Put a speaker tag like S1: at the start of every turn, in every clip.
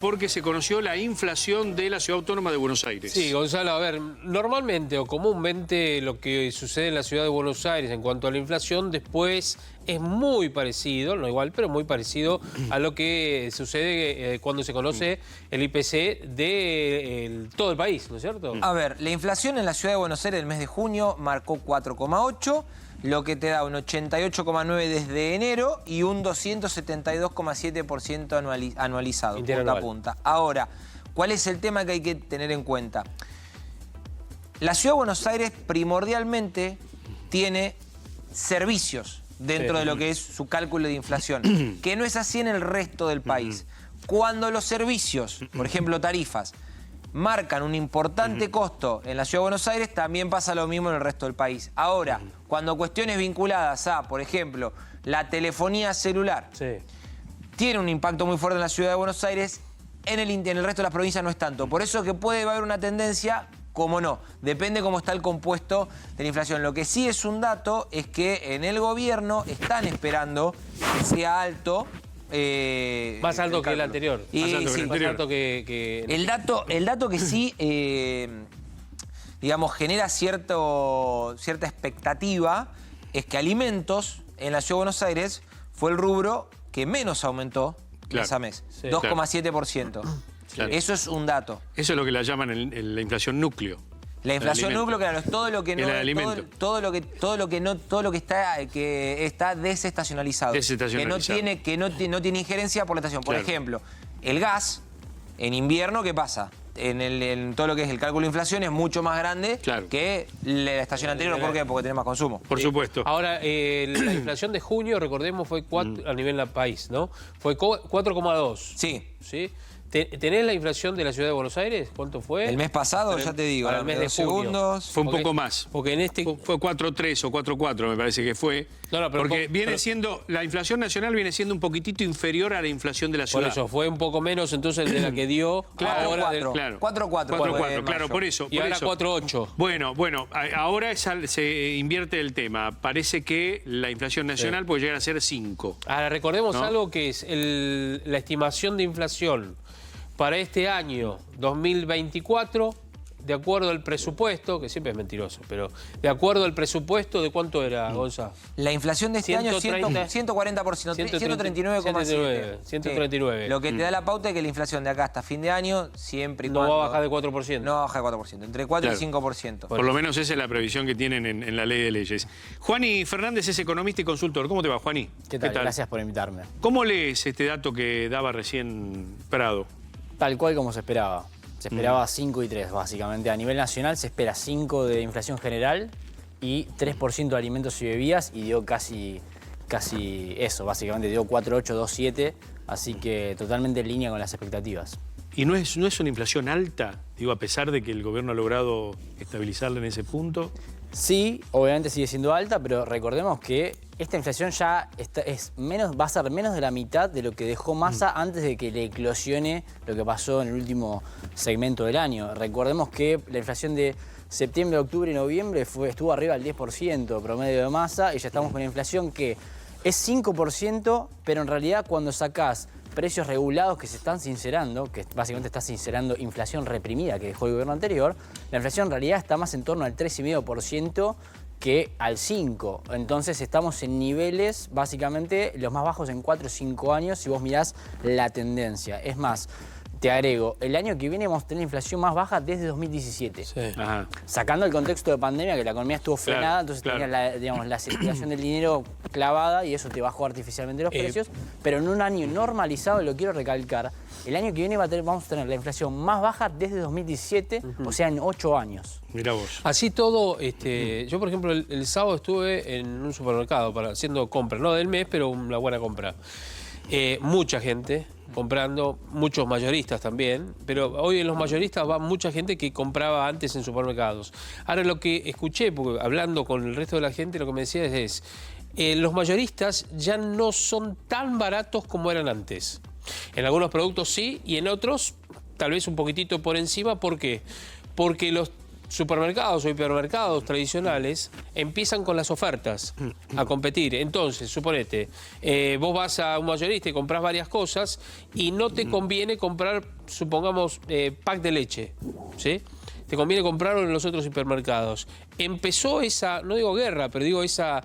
S1: porque se conoció la inflación de la Ciudad Autónoma de Buenos Aires.
S2: Sí, Gonzalo, a ver, normalmente o comúnmente lo que sucede en la Ciudad de Buenos Aires en cuanto a la inflación después es muy parecido, no igual, pero muy parecido a lo que sucede cuando se conoce el IPC de todo el país, ¿no es cierto?
S3: A ver, la inflación en la Ciudad de Buenos Aires el mes de junio marcó 4,8, lo que te da un 88,9 desde enero y un 272,7% anualizado, punta a punta. Ahora, ¿cuál es el tema que hay que tener en cuenta? La Ciudad de Buenos Aires primordialmente tiene servicios dentro de lo que es su cálculo de inflación, que no es así en el resto del país. Cuando los servicios, por ejemplo tarifas, marcan un importante costo en la Ciudad de Buenos Aires, también pasa lo mismo en el resto del país. Ahora, cuando cuestiones vinculadas a, por ejemplo, la telefonía celular, tiene un impacto muy fuerte en la Ciudad de Buenos Aires, en el resto de las provincias no es tanto. Por eso es que puede haber una tendencia, como no, depende cómo está el compuesto de la inflación. Lo que sí es un dato es que en el gobierno están esperando que sea alto.
S2: Más alto que el anterior.
S1: Más alto
S2: que...
S3: El dato que sí, digamos, genera cierta expectativa es que alimentos en la Ciudad de Buenos Aires fue el rubro que menos aumentó mes a mes, 2,7%.
S1: Claro.
S3: Eso es un dato.
S1: Eso es lo que la llaman la inflación núcleo.
S3: La inflación núcleo, claro, es todo lo que no, todo lo que está desestacionalizado. Que no tiene injerencia por la estación. Por ejemplo, el gas en invierno, ¿qué pasa? En todo lo que es el cálculo de inflación es mucho más grande que la estación anterior. ¿Por qué? Porque tiene más consumo.
S1: Por supuesto.
S2: Ahora, la inflación de junio, recordemos, fue 4 a nivel del país, ¿no? Fue 4,2.
S3: Sí.
S2: ¿Sí? ¿Tenés la inflación de la Ciudad de Buenos Aires? ¿Cuánto fue?
S3: El mes pasado, ya te digo,
S2: para el mes de junio.
S1: Fue un poco más.
S2: Porque en este...
S1: Fue 4,3 o 4,4 me parece que fue.
S2: No, pero
S1: porque la inflación nacional viene siendo un poquitito inferior a la inflación de la ciudad.
S2: Por eso, fue un poco menos entonces de la que dio ahora.
S3: 4,4.
S1: Claro, por eso.
S2: Y ahora 4,8.
S1: Bueno, ahora se invierte el tema. Parece que la inflación nacional puede llegar a ser 5.
S2: Ahora, recordemos algo que es la estimación de inflación para este año 2024, de acuerdo al presupuesto, que siempre es mentiroso, pero de acuerdo al presupuesto, ¿de cuánto era, Gonza?
S3: La inflación de este año es 140%, 139,7.
S2: 139.
S3: Lo que te da la pauta es que la inflación de acá hasta fin de año, siempre y
S2: cuando...
S3: No
S2: va a bajar de 4%.
S3: No va a bajar de 4%, entre 4 y 5%.
S1: Por lo menos esa es la previsión que tienen en la ley de leyes. Juani Fernández es economista y consultor. ¿Cómo te va, Juani?
S4: ¿Qué tal? Gracias por invitarme.
S1: ¿Cómo lees este dato que daba recién Prado?
S4: Tal cual como se esperaba. Se esperaba 5 y 3, básicamente. A nivel nacional se espera 5 de inflación general y 3% de alimentos y bebidas, y dio casi eso, básicamente. Dio 4,8, 2,7, así que totalmente en línea con las expectativas.
S1: ¿Y no es una inflación alta? Digo, a pesar de que el gobierno ha logrado estabilizarla en ese punto.
S4: Sí, obviamente sigue siendo alta, pero recordemos que esta inflación ya va a ser menos de la mitad de lo que dejó Massa antes de que le eclosione lo que pasó en el último segmento del año. Recordemos que la inflación de septiembre, octubre y noviembre estuvo arriba del 10% promedio de Massa, y ya estamos con una inflación que es 5%, pero en realidad cuando sacás precios regulados que se están sincerando, que básicamente está sincerando inflación reprimida que dejó el gobierno anterior, la inflación en realidad está más en torno al 3,5% que al 5%. Entonces estamos en niveles básicamente los más bajos en 4 o 5 años si vos mirás la tendencia. Es más, te agrego, el año que viene vamos a tener inflación más baja desde 2017. Sacando el contexto de pandemia, que la economía estuvo frenada, entonces tenías la circulación del dinero clavada y eso te bajó artificialmente los precios. Pero en un año normalizado, lo quiero recalcar, el año que viene vamos a tener la inflación más baja desde 2017, o sea, en 8 años.
S1: Mirá vos.
S2: Así todo, yo por ejemplo el sábado estuve en un supermercado haciendo compras, no del mes, pero una buena compra. Mucha gente comprando, muchos mayoristas también, pero hoy en los mayoristas va mucha gente que compraba antes en supermercados. Ahora lo que escuché, porque hablando con el resto de la gente, lo que me decía es los mayoristas ya no son tan baratos como eran antes. En algunos productos sí, y en otros tal vez un poquitito por encima. ¿Por qué? Porque supermercados o hipermercados tradicionales empiezan con las ofertas a competir. Entonces, suponete, vos vas a un mayorista y comprás varias cosas y no te conviene comprar, supongamos, pack de leche, ¿sí? Te conviene comprarlo en los otros supermercados. Empezó esa, no digo guerra, pero digo esa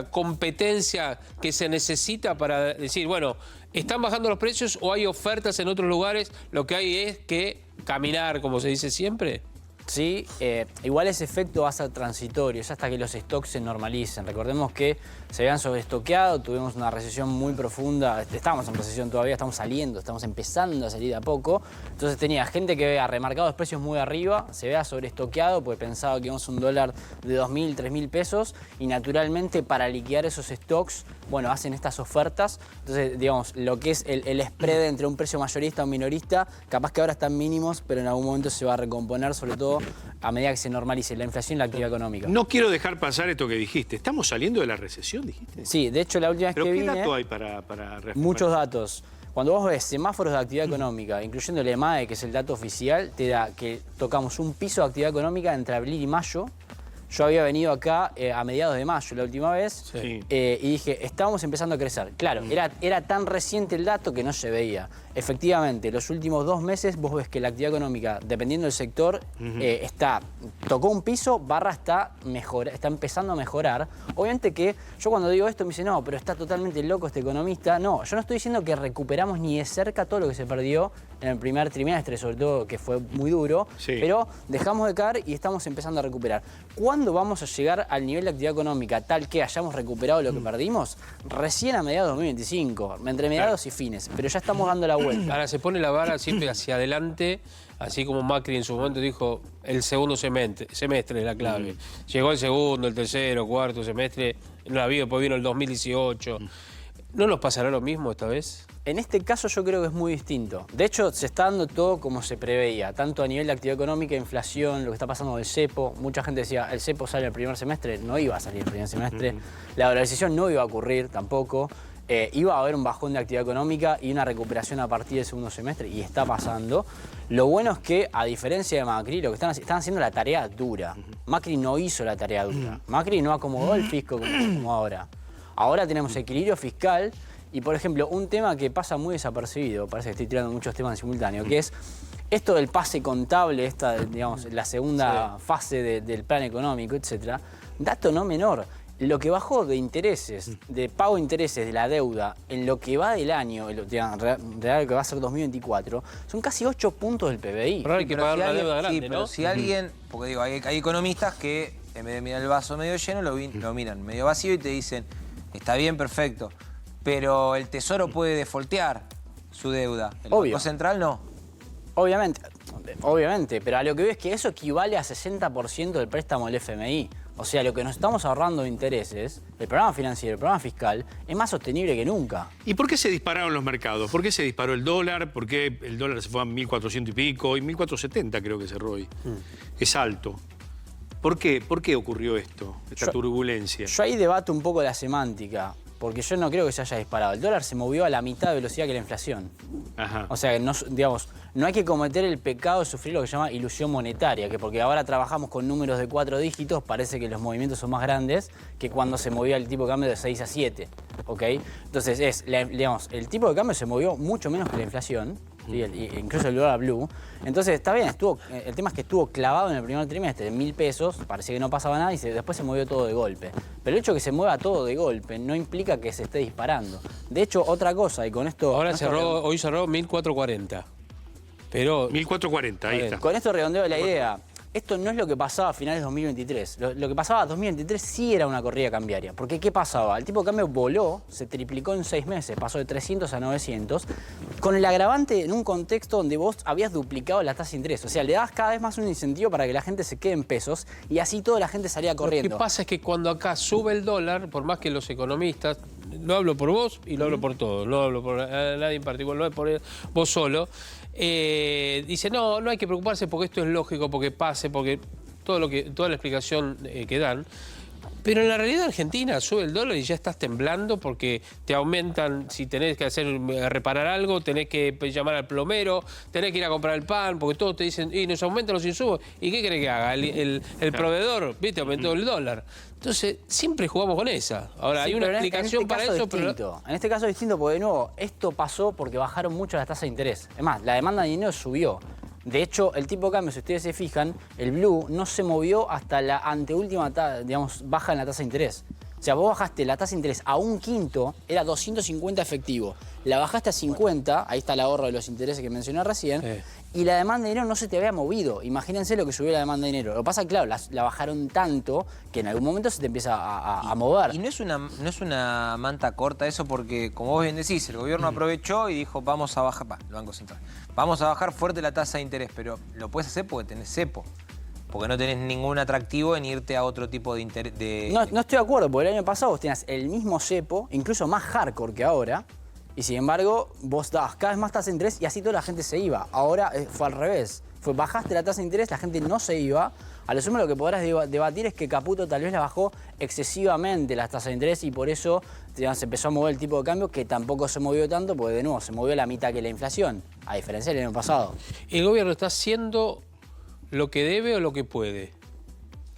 S2: competencia que se necesita para decir, bueno, ¿están bajando los precios o hay ofertas en otros lugares? Lo que hay es que caminar, como se dice siempre.
S4: Sí, igual ese efecto va a ser transitorio, es hasta que los stocks se normalicen. Recordemos que se habían sobreestoqueado, tuvimos una recesión muy profunda, estamos en recesión todavía, estamos saliendo, estamos empezando a salir de a poco. Entonces tenía gente que había remarcado los precios muy arriba, se había sobreestoqueado porque pensaba que íbamos a un dólar de 2.000, 3.000 pesos y naturalmente para liquidar esos stocks, bueno, hacen estas ofertas. Entonces, digamos, lo que es el spread entre un precio mayorista y un minorista, capaz que ahora están mínimos, pero en algún momento se va a recomponer, sobre todo a medida que se normalice la inflación y la actividad económica.
S1: No quiero dejar pasar esto que dijiste. ¿Estamos saliendo de la recesión, dijiste?
S4: Sí, de hecho la última vez que vine...
S1: ¿Pero qué dato hay para
S4: muchos datos. Cuando vos ves semáforos de actividad económica, incluyendo el EMAE, que es el dato oficial, te da que tocamos un piso de actividad económica entre abril y mayo. Yo había venido acá a mediados de mayo la última vez y dije, estábamos empezando a crecer. Claro, era tan reciente el dato que no se veía. Efectivamente, los últimos 2 meses vos ves que la actividad económica, dependiendo del sector, tocó un piso, está empezando a mejorar. Obviamente que yo cuando digo esto me dicen, no, pero está totalmente loco este economista. No, yo no estoy diciendo que recuperamos ni de cerca todo lo que se perdió en el primer trimestre, sobre todo que fue muy duro, pero dejamos de caer y estamos empezando a recuperar. ¿Cuándo vamos a llegar al nivel de actividad económica tal que hayamos recuperado lo que perdimos? Recién a mediados de 2025, entre mediados y fines, pero ya estamos dando la vuelta.
S2: Ahora se pone la vara siempre hacia adelante, así como Macri en su momento dijo, el segundo semestre es la clave. Llegó el segundo, el tercero, cuarto semestre, no la vi, después vino el 2018. ¿No nos pasará lo mismo esta vez?
S4: En este caso yo creo que es muy distinto. De hecho, se está dando todo como se preveía, tanto a nivel de actividad económica, inflación, lo que está pasando con el cepo. Mucha gente decía, el cepo sale el primer semestre, no iba a salir el primer semestre. La dolarización no iba a ocurrir tampoco. Iba a haber un bajón de actividad económica y una recuperación a partir del segundo semestre, y está pasando. Lo bueno es que, a diferencia de Macri, lo que están haciendo la tarea dura. Macri no hizo la tarea dura. Macri no acomodó el fisco como ahora. Ahora tenemos equilibrio fiscal y, por ejemplo, un tema que pasa muy desapercibido, parece que estoy tirando muchos temas en simultáneo, que es esto del pase contable, digamos, la segunda fase del plan económico, etcétera. Dato no menor. Lo que bajó de intereses, de pago de intereses de la deuda en lo que va del año, en real que va a ser 2024, son casi 8 puntos del PBI.
S2: Pero hay que pagar la deuda grande,
S3: pero
S2: ¿no?
S3: si alguien, porque digo, hay economistas que en vez de mirar el vaso medio lleno, lo miran medio vacío y te dicen, está bien, perfecto, pero el Tesoro puede defoltear su deuda. El Banco Central no.
S4: Obviamente, pero a lo que veo es que eso equivale a 60% del préstamo del FMI. O sea, lo que nos estamos ahorrando de intereses, el programa financiero, el programa fiscal, es más sostenible que nunca.
S1: ¿Y por qué se dispararon los mercados? ¿Por qué se disparó el dólar? ¿Por qué el dólar se fue a 1.400 y pico? Y 1.470 creo que cerró hoy. Es alto. ¿Por qué? ¿Por qué ocurrió esto, esta turbulencia?
S4: Yo ahí debato un poco la semántica, porque yo no creo que se haya disparado. El dólar se movió a la mitad de velocidad que la inflación. O sea, no hay que cometer el pecado de sufrir lo que se llama ilusión monetaria, que porque ahora trabajamos con números de 4 dígitos, parece que los movimientos son más grandes que cuando se movía el tipo de cambio de 6 a 7. ¿Ok? Entonces, el tipo de cambio se movió mucho menos que la inflación, ¿sí? Incluso el dólar blue. Entonces, está bien, el tema es que estuvo clavado en el primer trimestre de 1.000 pesos, parecía que no pasaba nada y después se movió todo de golpe. Pero el hecho de que se mueva todo de golpe no implica que se esté disparando. De hecho, otra cosa, y con esto...
S2: Hoy cerró 1.440. Pero...
S1: 1.440, ahí está.
S4: Con esto redondeo la idea. Esto no es lo que pasaba a finales de 2023. Lo que pasaba en 2023 sí era una corrida cambiaria. Porque ¿qué pasaba? El tipo de cambio voló, se triplicó en 6 meses, pasó de 300 a 900, con el agravante en un contexto donde vos habías duplicado la tasa de interés. O sea, le dabas cada vez más un incentivo para que la gente se quede en pesos y así toda la gente salía corriendo.
S2: Lo que pasa es que cuando acá sube el dólar, por más que los economistas, lo hablo por vos y lo hablo por todos, no hablo por nadie en particular, lo hablo por vos solo, dice, no hay que preocuparse porque esto es lógico, porque pase, porque toda la explicación que dan. Pero en la realidad Argentina sube el dólar y ya estás temblando porque te aumentan, si tenés que reparar algo, tenés que llamar al plomero, tenés que ir a comprar el pan, porque todos te dicen, y nos aumentan los insumos. ¿Y qué querés que haga? El proveedor, ¿viste? Aumentó el dólar. Entonces, siempre jugamos con esa. Ahora, sí, hay una explicación para eso, pero...
S4: En este caso es distinto porque, de nuevo, esto pasó porque bajaron mucho las tasas de interés. Es más, la demanda de dinero subió. De hecho, el tipo de cambio, si ustedes se fijan, el blue no se movió hasta la anteúltima, baja en la tasa de interés. O sea, vos bajaste la tasa de interés a 1/5, era 250 efectivo. La bajaste a 50, ahí está el ahorro de los intereses que mencioné recién, y la demanda de dinero no se te había movido. Imagínense lo que subió la demanda de dinero. Lo que pasa es que, claro, la bajaron tanto que en algún momento se te empieza a mover.
S3: Y no es una manta corta eso porque, como vos bien decís, el gobierno aprovechó y dijo, vamos a bajar, el Banco Central, vamos a bajar fuerte la tasa de interés, pero lo puedes hacer porque tenés cepo. Porque no tenés ningún atractivo en irte a otro tipo de interés.
S4: No estoy de acuerdo, porque el año pasado vos tenías el mismo cepo, incluso más hardcore que ahora, y sin embargo vos dabas cada vez más tasa de interés y así toda la gente se iba. Ahora fue al revés. Bajaste la tasa de interés, la gente no se iba. A lo sumo lo que podrás debatir es que Caputo tal vez la bajó excesivamente las tasas de interés y por eso se empezó a mover el tipo de cambio, que tampoco se movió tanto, porque de nuevo se movió la mitad que la inflación, a diferencia del año pasado.
S2: ¿El gobierno está haciendo lo que debe o lo que puede?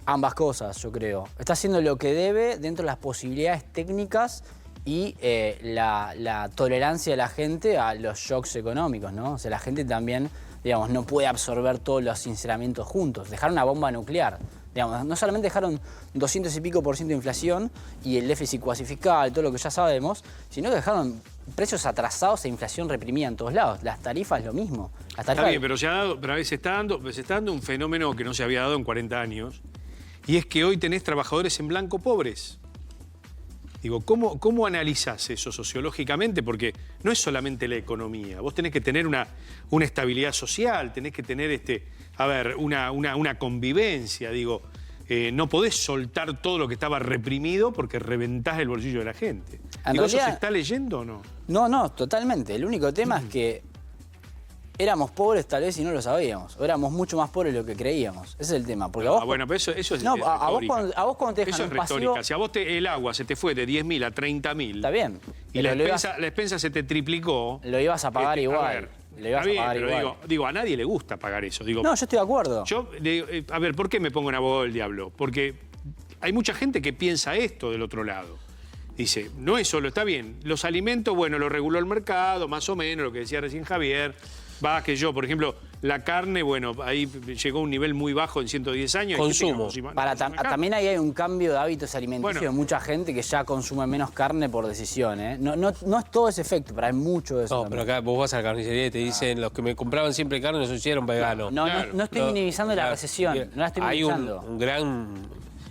S4: Ambas cosas, yo creo. Está haciendo lo que debe dentro de las posibilidades técnicas y la tolerancia de la gente a los shocks económicos, ¿no? O sea, la gente también, digamos, no puede absorber todos los sinceramientos juntos. Dejaron una bomba nuclear. Digamos, no solamente dejaron 200 y pico % de inflación y el déficit cuasi fiscal, todo lo que ya sabemos, sino que dejaron precios atrasados e inflación reprimida en todos lados. Las tarifas lo mismo.
S1: Está bien, pero a veces se está dando un fenómeno que no se había dado en 40 años, y es que hoy tenés trabajadores en blanco pobres. Digo, ¿cómo analizás eso sociológicamente? Porque no es solamente la economía. Vos tenés que tener una estabilidad social, tenés que tener una convivencia. Digo, no podés soltar todo lo que estaba reprimido porque reventás el bolsillo de la gente. Digo, ¿eso se está leyendo o no?
S4: No, totalmente. El único tema es que éramos pobres tal vez y no lo sabíamos. O éramos mucho más pobres de lo que creíamos. Ese es el tema. Porque
S1: bueno, pero eso es
S4: no,
S1: retórica.
S4: a vos cuando te dejan
S1: eso es retórica.
S4: pasivo,
S1: Si a vos el agua se te fue de 10.000 a 30.000...
S4: Está bien.
S1: Y la despensa se te triplicó...
S4: Lo ibas a pagar igual. Lo ibas a pagar igual.
S1: Digo, a nadie le gusta pagar eso. Digo,
S4: no, yo estoy de acuerdo.
S1: A ver, ¿por qué me pongo en abogado del diablo? Porque hay mucha gente que piensa esto del otro lado. Dice, no es solo, está bien, los alimentos, bueno, lo reguló el mercado, más o menos, lo que decía recién Javier. Por ejemplo, la carne, bueno, ahí llegó a un nivel muy bajo en 110 años.
S2: Consumo.
S4: También ahí hay un cambio de hábitos alimenticios de mucha gente que ya consume menos carne por decisión, ¿eh? No es todo ese efecto, pero hay mucho de eso.
S2: No, pero acá vos vas a la carnicería y te dicen, los que me compraban siempre carne nos hicieron veganos.
S4: No estoy minimizando la recesión, no la estoy minimizando.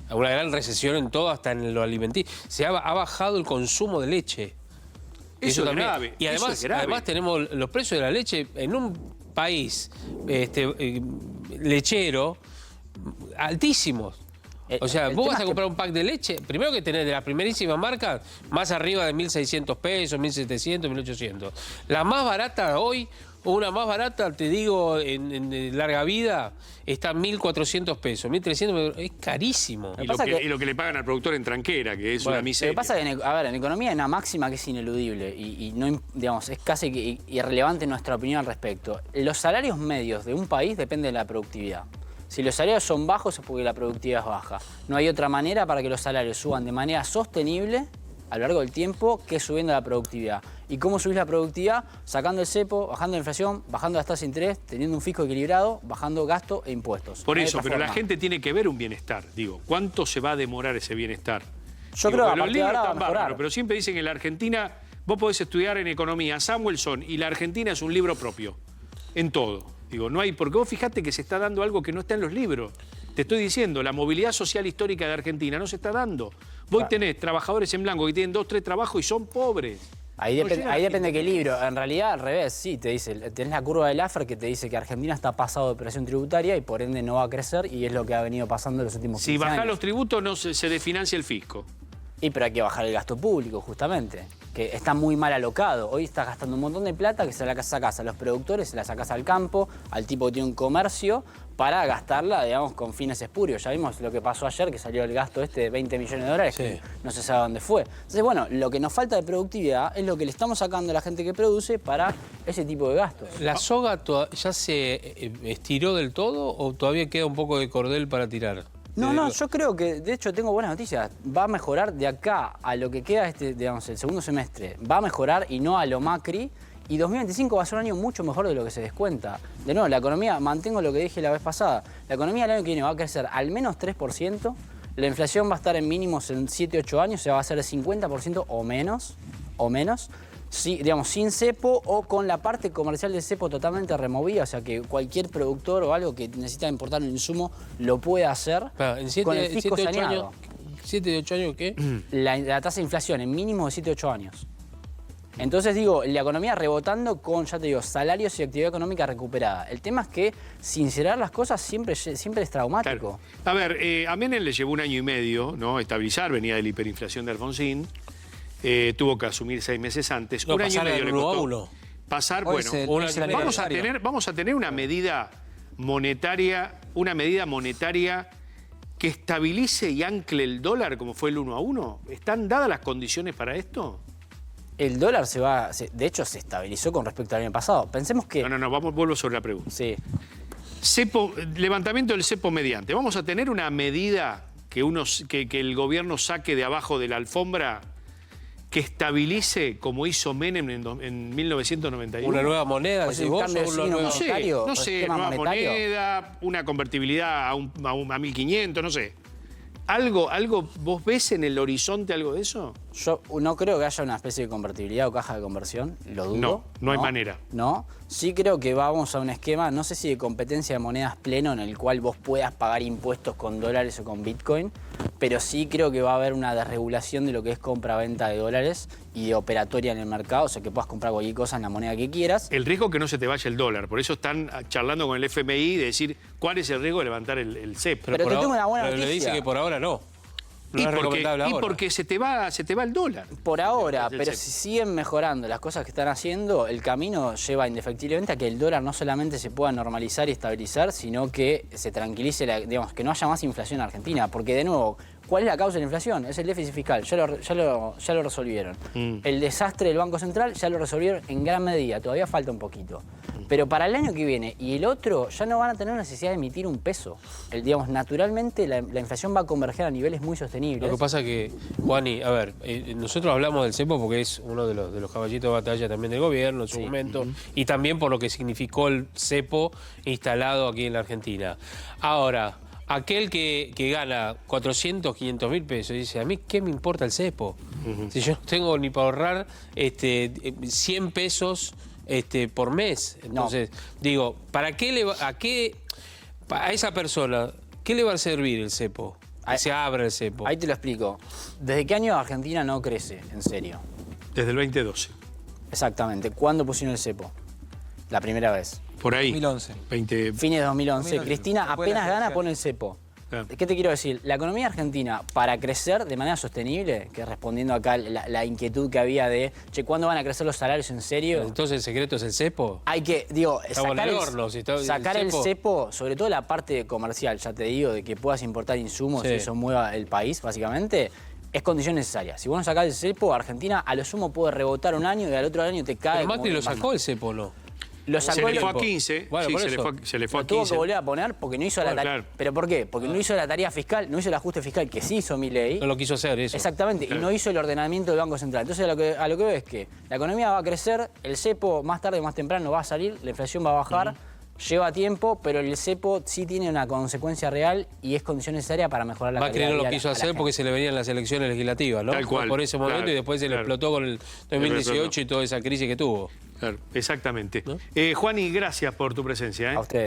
S2: Hay una gran recesión en todo, hasta en lo alimenticio. Ha bajado el consumo de leche.
S1: Eso es grave.
S2: Y además tenemos los precios de la leche en un país lechero altísimos. O sea, vos vas a comprar un pack de leche, primero que tenés de la primerísima marca, más arriba de 1.600 pesos, 1.700, 1.800. La más barata hoy, una más barata, te digo, en larga vida, está 1.400 pesos, 1.300, es carísimo.
S1: Y lo que le pagan al productor en tranquera, que es una miseria.
S4: Lo que pasa es que, en economía hay una máxima que es ineludible y no, digamos, es casi irrelevante nuestra opinión al respecto. Los salarios medios de un país dependen de la productividad. Si los salarios son bajos es porque la productividad es baja. No hay otra manera para que los salarios suban de manera sostenible a lo largo del tiempo que subiendo la productividad. ¿Y cómo subís la productividad? Sacando el cepo, bajando la inflación, bajando las tasas de interés, teniendo un fisco equilibrado, bajando gasto e impuestos.
S1: Por eso, pero la gente tiene que ver un bienestar. Digo, ¿cuánto se va a demorar ese bienestar?
S4: Yo creo que a partir de ahora va a mejorar.
S1: Pero siempre dicen que en la Argentina, vos podés estudiar en economía Samuelson y la Argentina es un libro propio, en todo. Digo, no hay, porque vos fijate que se está dando algo que no está en los libros. Te estoy diciendo, la movilidad social histórica de Argentina no se está dando. Vos tenés trabajadores en blanco que tienen 2, 3 trabajos y son pobres.
S4: Ahí depende de qué libro. En realidad, al revés, sí, te dice, tenés la curva del Laffer que te dice que Argentina está pasado de presión tributaria y por ende no va a crecer y es lo que ha venido pasando en los últimos 15 años.
S1: Si bajás los tributos no se desfinancia el fisco.
S4: Pero hay que bajar el gasto público, justamente. que está muy mal alocado. Hoy estás gastando un montón de plata que se la sacás a los productores, se la sacás al campo, al tipo que tiene un comercio, para gastarla, digamos, con fines espurios. Ya vimos lo que pasó ayer, que salió el gasto de 20 millones de dólares, que no se sabe dónde fue. Entonces, bueno, lo que nos falta de productividad es lo que le estamos sacando a la gente que produce para ese tipo de gastos.
S2: ¿La soga ya se estiró del todo o todavía queda un poco de cordel para tirar?
S4: No, yo creo que, de hecho, tengo buenas noticias. Va a mejorar de acá a lo que queda digamos, el segundo semestre. Va a mejorar y no a lo Macri. Y 2025 va a ser un año mucho mejor de lo que se descuenta. De nuevo, la economía, mantengo lo que dije la vez pasada, la economía el año que viene va a crecer al menos 3%, la inflación va a estar en mínimos en 7-8 años, o sea, va a ser de 50% o menos, sí, digamos, sin cepo o con la parte comercial del cepo totalmente removida, o sea, que cualquier productor o algo que necesita importar un insumo lo puede hacer.
S2: Claro, en
S4: con el fisco saneado.
S2: 7, 8 años, ¿qué?
S4: La tasa de inflación en mínimos de 7-8 años. Entonces digo, la economía rebotando con, ya te digo, salarios y actividad económica recuperada. El tema es que sincerar las cosas siempre es traumático.
S1: Claro. A ver, a Menem le llevó 1 año y medio, ¿no? Estabilizar, venía de la hiperinflación de Alfonsín. Tuvo que asumir 6 meses antes.
S2: No,
S1: 1 año y medio le costó.
S2: 1 a 1.
S1: Pasar,
S3: Hoy
S1: bueno,
S3: es el
S1: vamos a tener una medida monetaria que estabilice y ancle el dólar como fue el 1 a 1. ¿Están dadas las condiciones para esto?
S4: El dólar de hecho se estabilizó con respecto al año pasado. Pensemos que...
S1: No, vuelvo sobre la pregunta.
S4: Sí.
S1: Levantamiento del cepo mediante. ¿Vamos a tener una medida que el gobierno saque de abajo de la alfombra que estabilice como hizo Menem en 1991?
S2: ¿Una nueva moneda?
S4: Pues
S2: decís
S4: un
S2: vos,
S4: cambio de
S2: o una
S4: signo
S2: nueva-
S4: monetario.
S1: No sé,
S4: sistema
S1: nueva
S4: monetario.
S1: moneda, una convertibilidad a 1.500, no sé. ¿Algo vos ves en el horizonte algo de eso?
S4: Yo no creo que haya una especie de convertibilidad o caja de conversión, lo dudo.
S1: No hay manera.
S4: No, sí creo que vamos a un esquema, no sé si de competencia de monedas pleno en el cual vos puedas pagar impuestos con dólares o con Bitcoin, pero sí creo que va a haber una desregulación de lo que es compra-venta de dólares y de operatoria en el mercado, o sea que puedas comprar cualquier cosa en la moneda que quieras.
S1: El riesgo es que no se te vaya el dólar, por eso están charlando con el FMI de decir cuál es el riesgo de levantar el cepo.
S4: Pero te tengo una buena
S2: pero le
S4: noticia.
S2: dice que por ahora no. No
S1: Y
S2: es recomendable ahora.
S1: porque se te va el dólar.
S4: Por ahora,
S1: El
S4: pero
S1: cepo.
S4: si siguen mejorando las cosas que están haciendo, el camino lleva indefectiblemente a que el dólar no solamente se pueda normalizar y estabilizar, sino que se tranquilice, digamos, que no haya más inflación en Argentina. Porque, de nuevo, ¿cuál es la causa de la inflación? Es el déficit fiscal, ya lo resolvieron. El desastre del Banco Central ya lo resolvieron en gran medida, todavía falta un poquito. Pero para el año que viene y el otro ya no van a tener necesidad de emitir un peso. Digamos, naturalmente la inflación va a converger a niveles muy sostenibles.
S2: Lo que pasa que, Juani, a ver, nosotros hablamos del cepo porque es uno de los caballitos de batalla también del gobierno en su momento, y también por lo que significó el cepo instalado aquí en la Argentina. Ahora, aquel que gana 400, 500 mil pesos dice, ¿a mí qué me importa el cepo? Si yo no tengo ni para ahorrar 100 pesos por mes. Entonces, digo, ¿para qué a esa persona, qué le va a servir el cepo? Que se abra el cepo.
S4: Ahí te lo explico. ¿Desde qué año Argentina no crece, en serio?
S1: Desde el 2012.
S4: Exactamente. ¿Cuándo pusieron el cepo? La primera vez.
S1: Por ahí.
S3: 2011.
S1: 20.
S4: Fines de 2011.
S3: 2011.
S4: Cristina
S3: Después de las
S4: apenas gana,
S3: elecciones.
S4: pone el cepo.
S1: Claro.
S4: ¿Qué te quiero decir? La economía argentina, para crecer de manera sostenible, que respondiendo acá la inquietud que había de, che, ¿cuándo van a crecer los salarios en serio?
S2: Entonces, ¿el secreto es el cepo?
S4: Hay que, digo,
S2: Estamos en el horno, si está el
S4: sacar el
S2: cepo.
S4: cepo, sobre todo la parte comercial, ya te digo, de que puedas importar insumos
S2: Sí.
S4: y eso mueva el país, básicamente, es condición necesaria. Si vos no sacás el cepo, Argentina a lo sumo puede rebotar un año y al otro año te cae.
S2: Pero Macri
S4: como-
S2: lo sacó el cepo, ¿no?
S4: Lo
S1: Se
S4: sacó
S1: le
S4: el
S1: fue a
S2: tiempo.
S1: 15.
S2: Bueno,
S1: Sí,
S2: por
S1: se le
S2: eso.
S1: fue a
S4: Lo tuvo
S1: 15.
S4: que volver a poner porque no hizo la
S1: Bueno,
S4: tarea.
S1: claro.
S4: ¿Pero por qué? Porque no hizo la tarea fiscal, no hizo el ajuste fiscal que sí hizo Milei.
S2: No lo quiso hacer eso.
S4: Exactamente, y no hizo el ordenamiento del Banco Central. Entonces a lo que veo es que la economía va a crecer, el cepo más tarde o más temprano va a salir, la inflación va a bajar, lleva tiempo, pero el cepo sí tiene una consecuencia real y es condición necesaria para mejorar la
S2: Macri
S4: calidad
S2: no
S4: de
S2: lo
S4: vida
S2: quiso
S4: a la
S2: hacer
S4: gente.
S2: porque se le venían las elecciones legislativas, ¿no?
S1: Tal cual,
S2: Por ese momento
S1: claro,
S2: y después se le
S1: claro.
S2: explotó con el 2018 y toda esa crisis que tuvo.
S1: Claro, exactamente.
S2: ¿No?
S1: Juani, gracias por tu presencia.
S4: A ustedes.